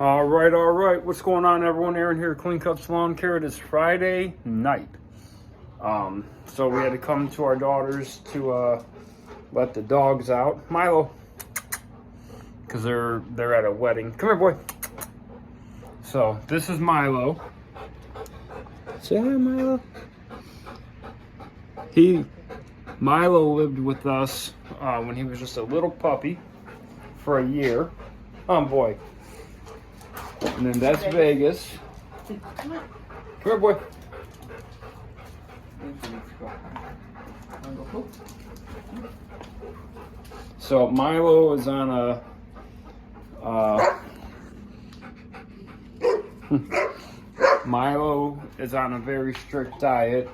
All right. What's going on, everyone? Aaron here, Clean Cuts Lawn Care. It is Friday night. So we had to come to our daughters to let the dogs out. Milo, because they're at a wedding. Come here, boy. So this is Milo. Say hi, Milo. Milo lived with us when he was just a little puppy for a year. Boy. And then that's Vegas. Come here, boy. So Milo is on a very strict diet.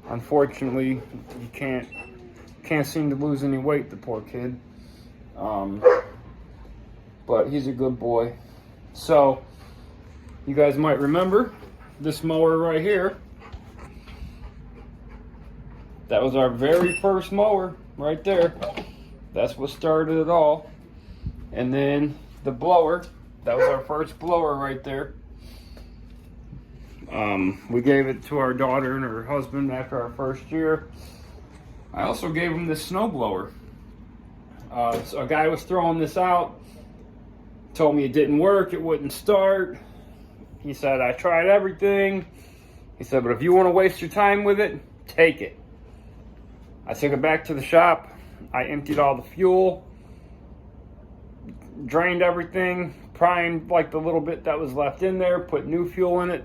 Unfortunately, he can't seem to lose any weight, the poor kid. But he's a good boy. So, you guys might remember this mower right here. That was our very first mower right there. That's what started it all. And then the blower, that was our first blower right there. We gave it to our daughter and her husband after our first year. I also gave them this snow blower. So a guy was throwing this out. Told me it didn't work, it wouldn't start. He said, I tried everything. He said, but if you want to waste your time with it, take it. I took it back to the shop. I emptied all the fuel, drained everything, primed like the little bit that was left in there, put new fuel in it.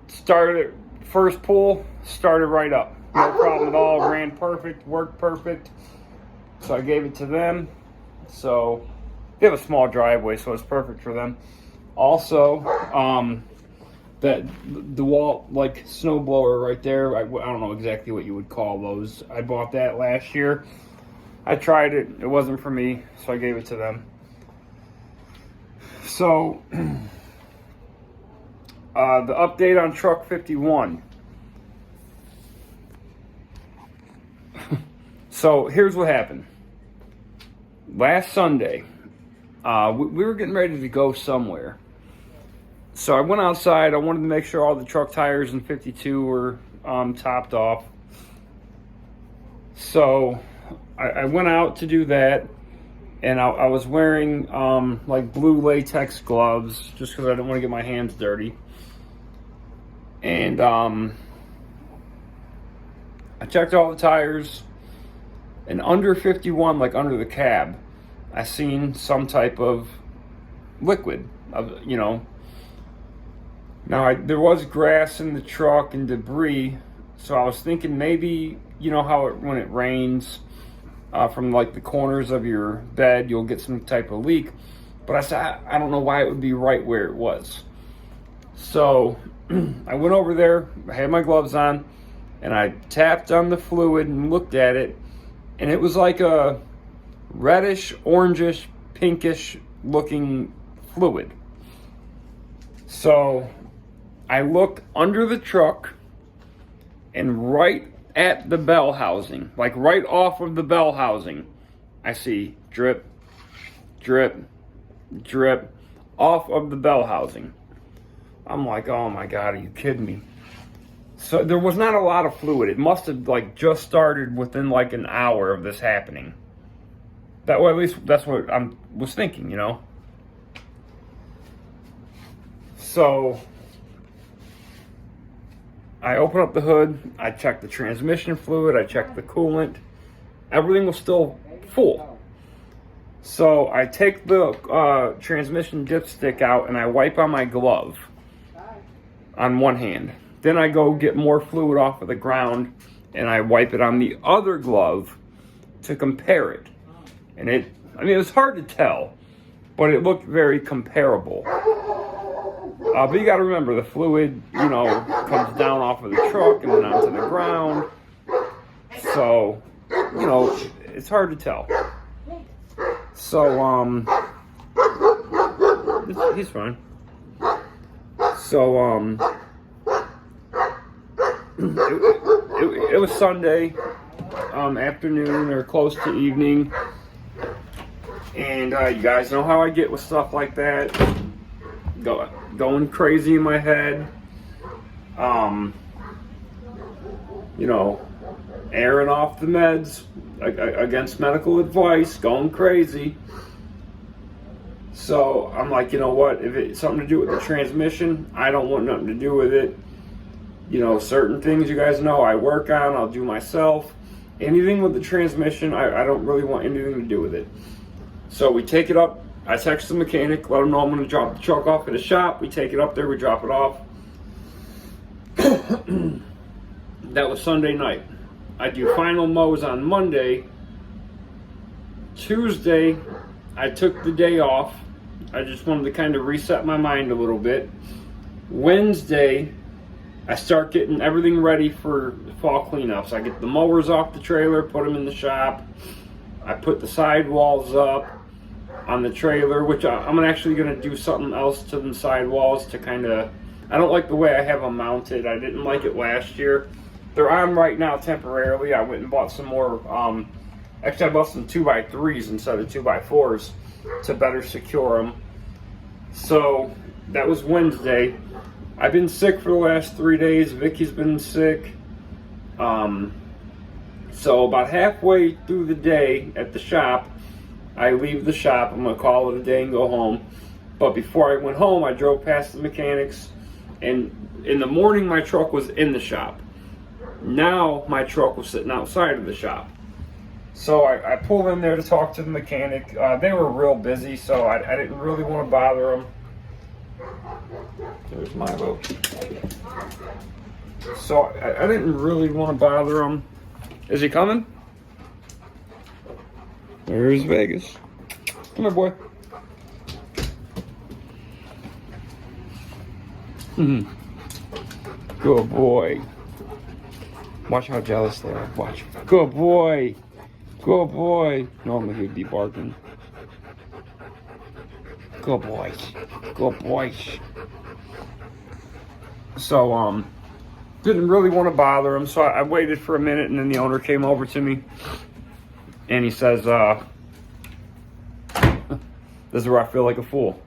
Started it, first pull, started right up. No problem at all, ran perfect, worked perfect. So I gave it to them. So they have a small driveway, so it's perfect for them. Also, that the wall like snow blower right there. I don't know exactly what you would call those. I bought that last year. I tried it. It wasn't for me, so I gave it to them. So the update on truck 51. So here's what happened. Last Sunday, we were getting ready to go somewhere. So I went outside. I wanted to make sure all the truck tires in 52 were topped off. So I went out to do that. And I was wearing like blue latex gloves just because I didn't want to get my hands dirty. And I checked all the tires. And under 51, like under the cab, I seen some type of liquid, Now, there was grass in the truck and debris, so I was thinking maybe, how when it rains, from like the corners of your bed, you'll get some type of leak. But I said, I don't know why it would be right where it was. So I went over there, I had my gloves on, and I tapped on the fluid and looked at it. And it was like a reddish, orangish, pinkish looking fluid. So I looked under the truck and right at the bell housing, like right off of the bell housing, I see drip, drip, drip off of the bell housing. I'm like, oh my God, are you kidding me? So there was not a lot of fluid. It must have like just started within like an hour of this happening. That way, at least that's what I was thinking, So I open up the hood. I checked the transmission fluid. I checked the coolant. Everything was still full. So I take the transmission dipstick out and I wipe on my glove on one hand. Then I go get more fluid off of the ground and I wipe it on the other glove to compare it. And it was hard to tell, but it looked very comparable. But you got to remember, the fluid, comes down off of the truck and then onto the ground. So, it's hard to tell. So, he's fine. So, it was Sunday afternoon or close to evening. And you guys know how I get with stuff like that. Going crazy in my head. You know, airing off the meds against medical advice, going crazy. So I'm like, you know what? If it's something to do with the transmission, I don't want nothing to do with it. You know, certain things you guys know I work on, I'll do myself. Anything with the transmission, I don't really want anything to do with it. So we take it up. I text the mechanic, let him know I'm going to drop the truck off at the shop. We take it up there, we drop it off. That was Sunday night. I do final mows on Monday. Tuesday, I took the day off. I just wanted to kind of reset my mind a little bit. Wednesday, I start getting everything ready for fall cleanups. I get the mowers off the trailer, put them in the shop. I put the sidewalls up on the trailer, which I'm actually going to do something else to the sidewalls to kind of, I don't like the way I have them mounted. I didn't like it last year. They're on right now temporarily. I went and bought some more, actually I bought some 2x3s instead of 2x4s to better secure them. So that was Wednesday. I've been sick for the last 3 days. Vicky's been sick. So about halfway through the day at the shop, I leave the shop. I'm going to call it a day and go home. But before I went home, I drove past the mechanics. And in the morning, my truck was in the shop. Now, my truck was sitting outside of the shop. So I pulled in there to talk to the mechanic. They were real busy, so I didn't really want to bother them. There's Milo. So I didn't really want to bother him. Is he coming? There's Vegas. Come here, boy. Good boy. Watch how jealous they are. Watch. Good boy. Good boy. Normally he'd be barking. Good boys. Good boys. So, didn't really want to bother him, so I waited for a minute, and then the owner came over to me, and he says, this is where I feel like a fool.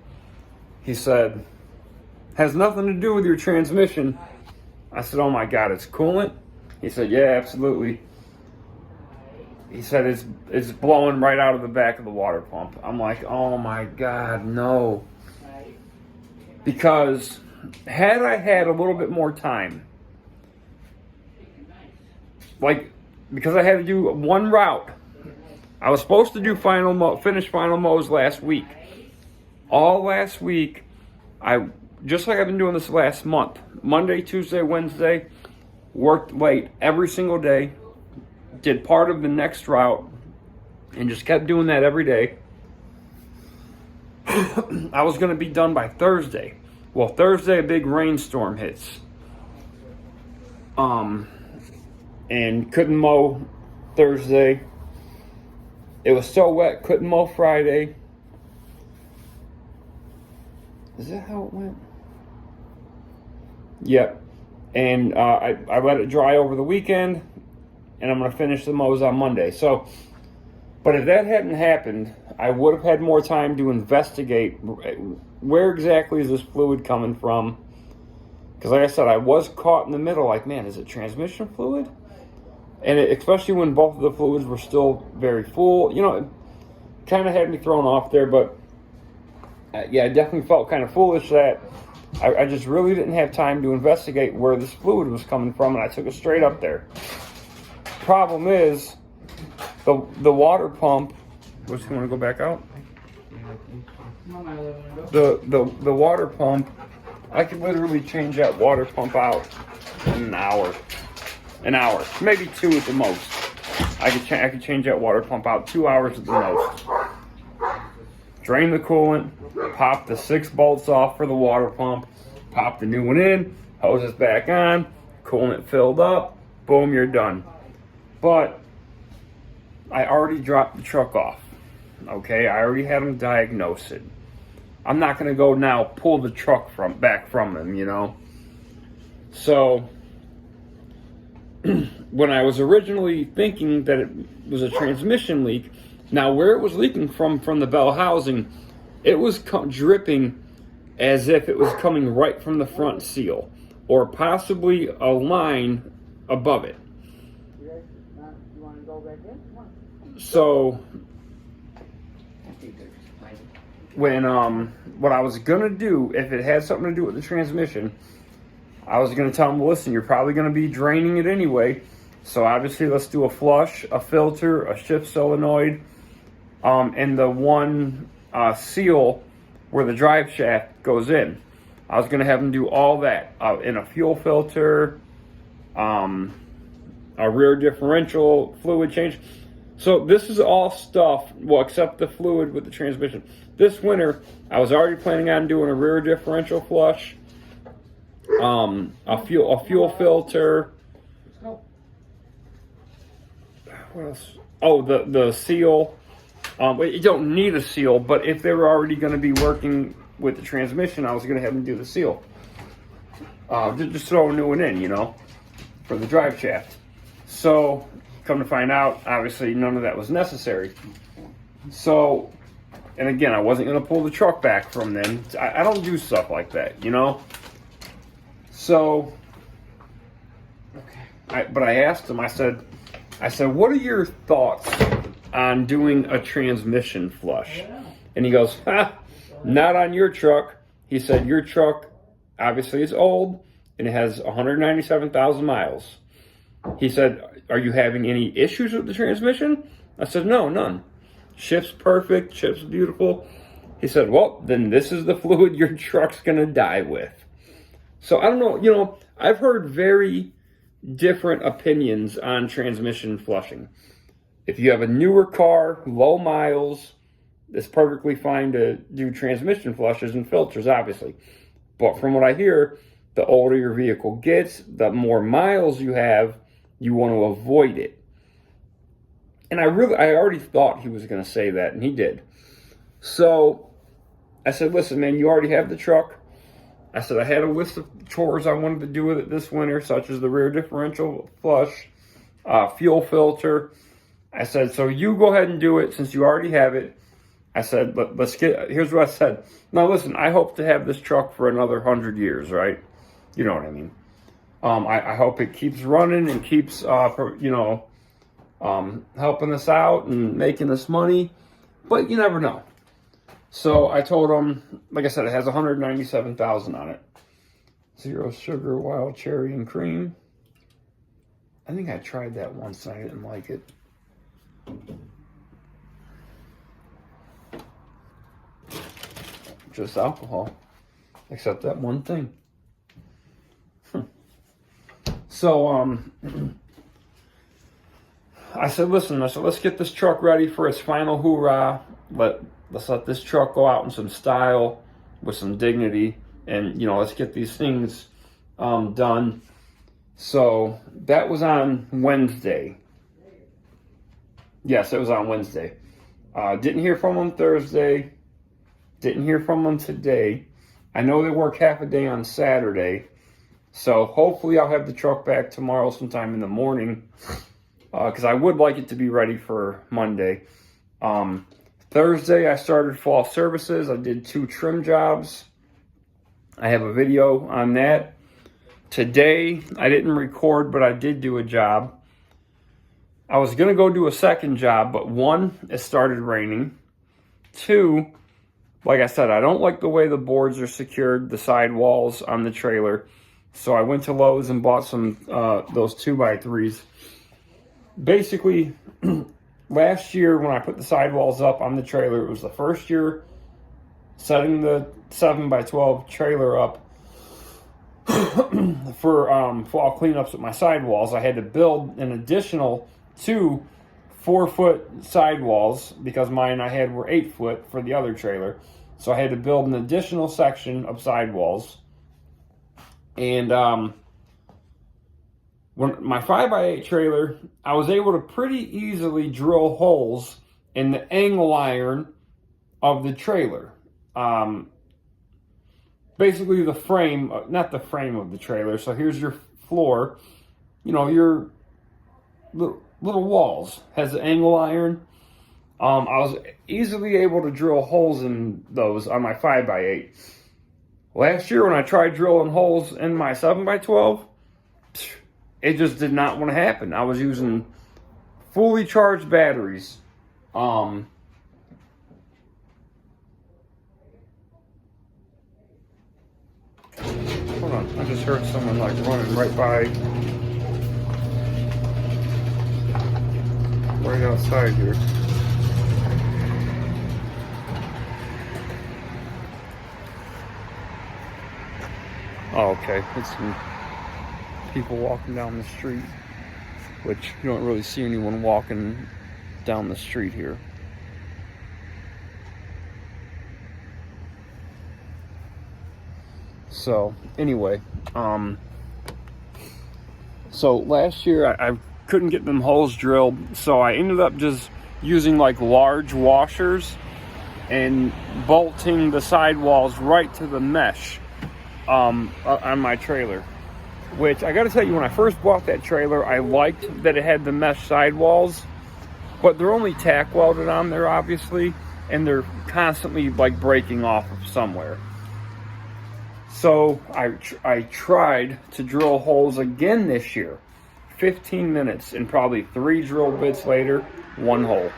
He said, has nothing to do with your transmission. I said, oh my God, it's coolant? He said, yeah, absolutely. He said, it's blowing right out of the back of the water pump. I'm like, oh my God, no. Because had I had a little bit more time, because I had to do one route. I was supposed to do finish final mows last week. All last week, just like I've been doing this last month, Monday, Tuesday, Wednesday, worked late every single day, did part of the next route, and just kept doing that every day. I was going to be done by Thursday. Well, Thursday, a big rainstorm hits. And couldn't mow Thursday. It was so wet, couldn't mow Friday. Is that how it went? Yep. And I let it dry over the weekend, and I'm going to finish the mows on Monday. So, but if that hadn't happened, I would have had more time to investigate where exactly is this fluid coming from. Because like I said, I was caught in the middle, like, man, is it transmission fluid? And especially when both of the fluids were still very full, you know, it kind of had me thrown off there. But yeah, I definitely felt kind of foolish that I just really didn't have time to investigate where this fluid was coming from, and I took it straight up there. Problem is, the water pump. What's he want to go back out? The water pump. I could literally change that water pump out in an hour. An hour, maybe 2 at the most. I could change that water pump out 2 hours at the most. Drain the coolant, pop the 6 bolts off for the water pump, pop the new one in, hose it back on, coolant filled up, boom, you're done. But I already dropped the truck off. Okay, I already had him diagnose it. I'm not gonna go now pull the truck back from him, you know. So when I was originally thinking that it was a transmission leak, Now, where it was leaking from the bell housing, it was dripping as if it was coming right from the front seal, or possibly a line above it. So when what I was gonna do, if it had something to do with the transmission, I was gonna tell them, listen, you're probably gonna be draining it anyway, so obviously let's do a flush, a filter, a shift solenoid, and the one seal where the drive shaft goes in. I was gonna have them do all that in a fuel filter, a rear differential fluid change. So this is all stuff, well, except the fluid with the transmission. This winter, I was already planning on doing a rear differential flush, a fuel filter. What else? Oh, the seal. You don't need a seal, but if they were already going to be working with the transmission, I was going to have them do the seal. Just throw a new one in, for the drive shaft. So, come to find out, obviously none of that was necessary. So, and again, I wasn't going to pull the truck back from them. I don't do stuff like that, So, but I asked him, I said, what are your thoughts on doing a transmission flush? And he goes, not on your truck. He said, your truck obviously is old and it has 197,000 miles. He said, are you having any issues with the transmission? I said, no, none. Shift's perfect, shift's beautiful. He said, well, then this is the fluid your truck's gonna die with. So I don't know, I've heard very different opinions on transmission flushing. If you have a newer car, low miles, it's perfectly fine to do transmission flushes and filters, obviously. But from what I hear, the older your vehicle gets, the more miles you have, you want to avoid it. And I already thought he was going to say that, and he did. So I said, listen, man, you already have the truck. I said, I had a list of chores I wanted to do with it this winter, such as the rear differential flush, fuel filter. I said, so you go ahead and do it since you already have it. I said, here's what I said. Now listen, I hope to have this truck for another 100 years, right? You know what I mean? I hope it keeps running and keeps, helping us out and making us money, but you never know. So I told him, like I said, it has 197,000 on it. 0 sugar, wild cherry, and cream. I think I tried that once and I didn't like it. Just alcohol, except that one thing. So, I said, listen, let's get this truck ready for its final hoorah. Let's let this truck go out in some style, with some dignity, and, let's get these things done. So, that was on Wednesday. Yes, it was on Wednesday. Didn't hear from them Thursday. Didn't hear from them today. I know they work half a day on Saturday. So hopefully I'll have the truck back tomorrow sometime in the morning. Because I would like it to be ready for Monday. Thursday I started fall services. I did 2 trim jobs. I have a video on that. Today I didn't record, but I did do a job. I was going to go do a second job, but 1, it started raining. 2, like I said, I don't like the way the boards are secured, the sidewalls on the trailer. So I went to Lowe's and bought some those 2x3s. Basically, last year when I put the sidewalls up on the trailer, it was the first year setting the 7x12 trailer up for fall cleanups with my sidewalls. I had to build an additional 2 4-foot sidewalls because mine I had were 8-foot for the other trailer. So I had to build an additional section of sidewalls. And when my 5x8 trailer, I was able to pretty easily drill holes in the angle iron of the trailer. Basically the frame, not the frame of the trailer. So here's your floor, your little walls has the angle iron. I was easily able to drill holes in those on my 5x8. Last year when I tried drilling holes in my 7x12, it just did not want to happen. I was using fully charged batteries. Hold on, I just heard someone like running right outside here. Oh, okay. It's some people walking down the street, which you don't really see anyone walking down the street here. So, anyway, so last year I couldn't get them holes drilled, so I ended up just using like large washers and bolting the sidewalls right to the mesh on my trailer. Which I gotta tell you, when I first bought that trailer, I liked that it had the mesh sidewalls, but they're only tack welded on there, obviously, and they're constantly like breaking off of somewhere. So I tried to drill holes again this year. 15 minutes, and probably 3 drill bits later, 1 hole.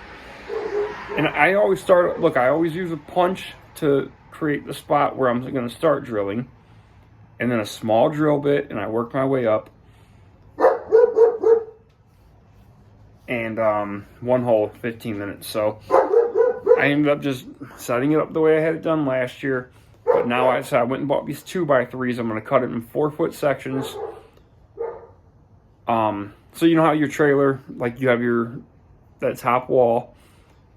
And I always I always use a punch to create the spot where I'm going to start drilling, and then a small drill bit, and I work my way up. And 1 hole, 15 minutes. So I ended up just setting it up the way I had it done last year. But now I went and bought these 2x3s. I'm going to cut it in 4-foot sections. So you know how your trailer, like you have that top wall,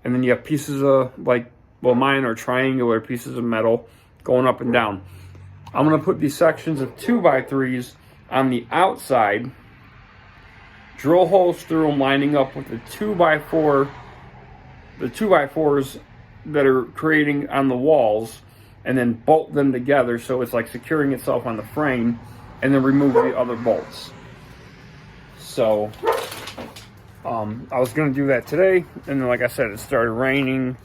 and then you have pieces of mine are triangular pieces of metal going up and down. I'm going to put these sections of 2x3s on the outside, drill holes through them, lining up with the 2x4s that are creating on the walls, and then bolt them together so it's like securing itself on the frame, and then remove the other bolts. So I was going to do that today, and then like I said, it started raining.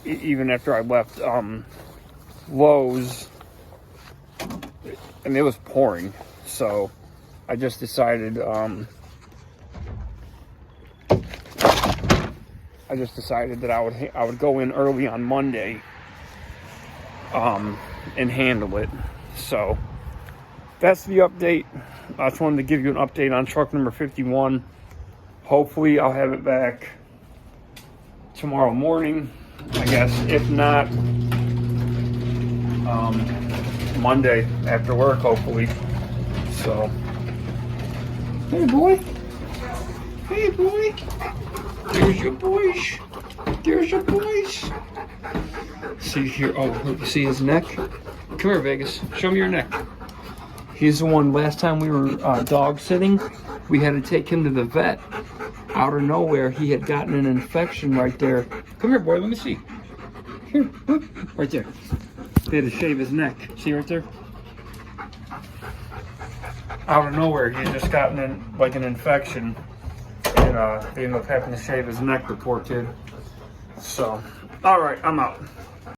Even after I left Lowe's, and it was pouring, so I just decided that I would go in early on Monday and handle it. So that's the update. I just wanted to give you an update on truck number 51. Hopefully I'll have it back tomorrow morning, I guess. If not, Monday after work, hopefully. So, hey boy. Hey boy. There's your boys. There's your boys. See here. Oh, you see his neck? Come here, Vegas. Show me your neck. He's the one, last time we were dog sitting, we had to take him to the vet. Out of nowhere, he had gotten an infection right there. Come here, boy, let me see. Here, whoop, right there. They had to shave his neck. See right there? Out of nowhere, he had just gotten an infection. And they ended up having to shave his neck, the poor kid. So, alright, I'm out.